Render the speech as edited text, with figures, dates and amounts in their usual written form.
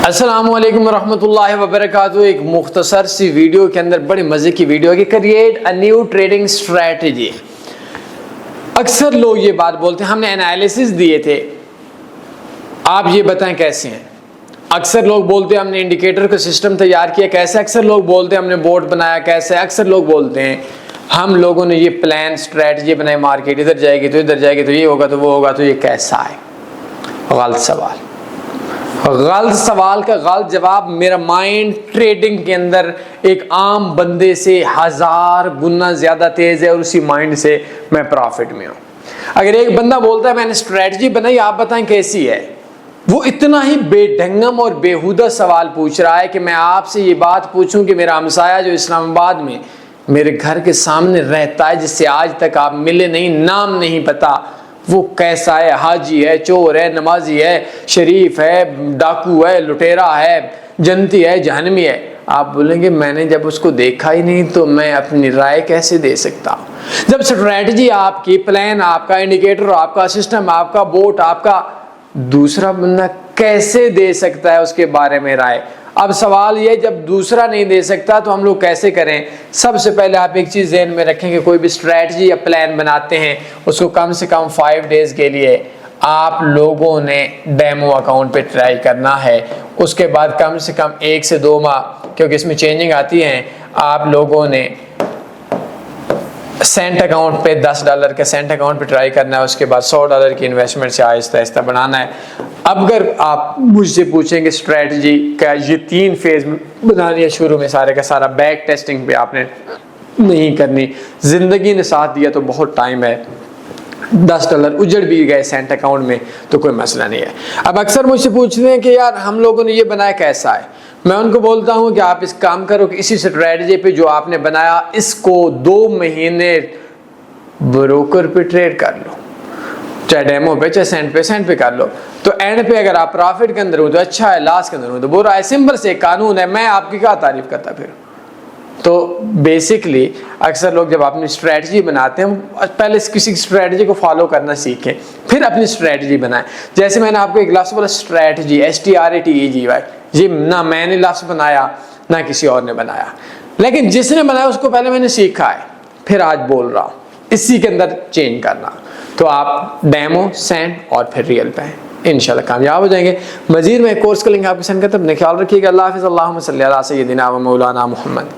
السلام علیکم ورحمۃ اللہ وبرکاتہ۔ ایک مختصر سی ویڈیو کے اندر بڑے مزے کی ویڈیو ہے کہ create a new trading strategy. اکثر لوگ یہ بات بولتے ہیں، ہم نے انالیسس دیے تھے، آپ یہ بتائیں کیسے ہیں۔ اکثر لوگ بولتے ہیں ہم نے انڈیکیٹر کا سسٹم تیار کیا کیسے، اکثر لوگ بولتے ہیں ہم نے بورڈ بنایا کیسے، اکثر لوگ بولتے ہیں ہم لوگوں نے یہ پلان اسٹریٹجی بنائی، مارکیٹ ادھر جائے گی تو ادھر جائے گی تو یہ ہوگا تو وہ ہوگا، تو یہ کیسا ہے؟ غلط سوال۔ غلط سوال کا غلط جواب میرا مائنڈ ٹریڈنگ کے اندر ایک عام بندے سے 1000 گنا زیادہ تیز ہے، اور اسی مائنڈ سے میں پرافٹ میں ہوں۔ اگر ایک بندہ بولتا ہے میں نے اسٹریٹجی بنائی، آپ بتائیں کیسی ہے، وہ اتنا ہی بے ڈھنگم اور بےہودہ سوال پوچھ رہا ہے کہ میں آپ سے یہ بات پوچھوں کہ میرا ہمسایہ جو اسلام آباد میں میرے گھر کے سامنے رہتا ہے، جس سے آج تک آپ ملے نہیں، نام نہیں پتا، وہ کیسا ہے؟ حاجی ہے، چور ہے، نمازی ہے، شریف ہے، ڈاکو ہے، لٹیرا ہے، جنتی ہے، جہنمی ہے؟ آپ بولیں گے میں نے جب اس کو دیکھا ہی نہیں تو میں اپنی رائے کیسے دے سکتا ہوں؟ جب اسٹریٹجی آپ کی، پلان آپ کا، انڈیکیٹر آپ کا، سسٹم آپ کا، بوٹ آپ کا، دوسرا بندہ کیسے دے سکتا ہے اس کے بارے میں رائے؟ اب سوال یہ، جب دوسرا نہیں دے سکتا تو ہم لوگ کیسے کریں؟ سب سے پہلے آپ ایک چیز ذہن میں رکھیں کہ کوئی بھی اسٹریٹجی یا پلان بناتے ہیں، اس کو کم سے کم 5 ڈیز کے لیے آپ لوگوں نے ڈیمو اکاؤنٹ پہ ٹرائی کرنا ہے۔ اس کے بعد کم سے کم 1 سے 2 ماہ، کیونکہ اس میں چینجنگ آتی ہیں، آپ لوگوں نے سینٹ اکاؤنٹ پہ $10 کا سینٹ اکاؤنٹ پہ ٹرائی کرنا ہے۔ اس کے بعد $100 کی انویسٹمنٹ سے آہستہ آہستہ بنانا ہے۔ اب اگر آپ مجھ سے پوچھیں کہ اسٹریٹجی کا یہ 3 فیز میں بنانی ہے، شروع میں سارے کا سارا بیک ٹیسٹنگ پہ آپ نے نہیں کرنی، زندگی نے ساتھ دیا تو بہت ٹائم ہے، $10 اجڑ بھی گئے سینٹ اکاؤنٹ میں تو کوئی مسئلہ نہیں ہے۔ اب اکثر مجھ سے پوچھتے ہیں کہ یار ہم لوگوں نے یہ بنایا کیسا ہے؟ میں ان کو بولتا ہوں کہ آپ اس کام کرو کہ اسی اسٹریٹجی پہ جو آپ نے بنایا اس کو 2 مہینے بروکر پہ ٹریڈ کر لو، چاہے ڈیمو پہ، چاہے سینٹ پہ کر لو، تو اینڈ پہ اگر آپ پرافٹ کے اندر ہو تو اچھا ہے، لاس کے اندر ہو تو برا ہے۔ سمپل سے ایک قانون ہے، میں آپ کی کیا تعریف کرتا پھر؟ تو بیسکلی اکثر لوگ جب اپنی اسٹریٹجی بناتے ہیں، پہلے کسی اسٹریٹجی کو فالو کرنا سیکھیں، پھر اپنی اسٹریٹجی بنائیں۔ جیسے میں نے آپ کو ایک لفظ بولا اسٹریٹجی، STRATEGY، یہ نہ میں نے لفظ بنایا نہ کسی اور نے بنایا، لیکن جس نے بنایا اس کو پہلے میں نے سیکھا ہے، پھر آج بول رہا ہوں، اسی کے اندر چینج کرنا۔ تو آپ ڈیمو، سینٹ اور پھر ریئل پہ انشاءاللہ کامیاب ہو جائیں گے۔ مزید میں ایک کورس کا لنک آپ کو سینڈ کرتا ہوں، اپنا خیال رکھیے گا۔ اللہ حافظ۔ اللہم صلی علی سیدنا و مولانا محمد۔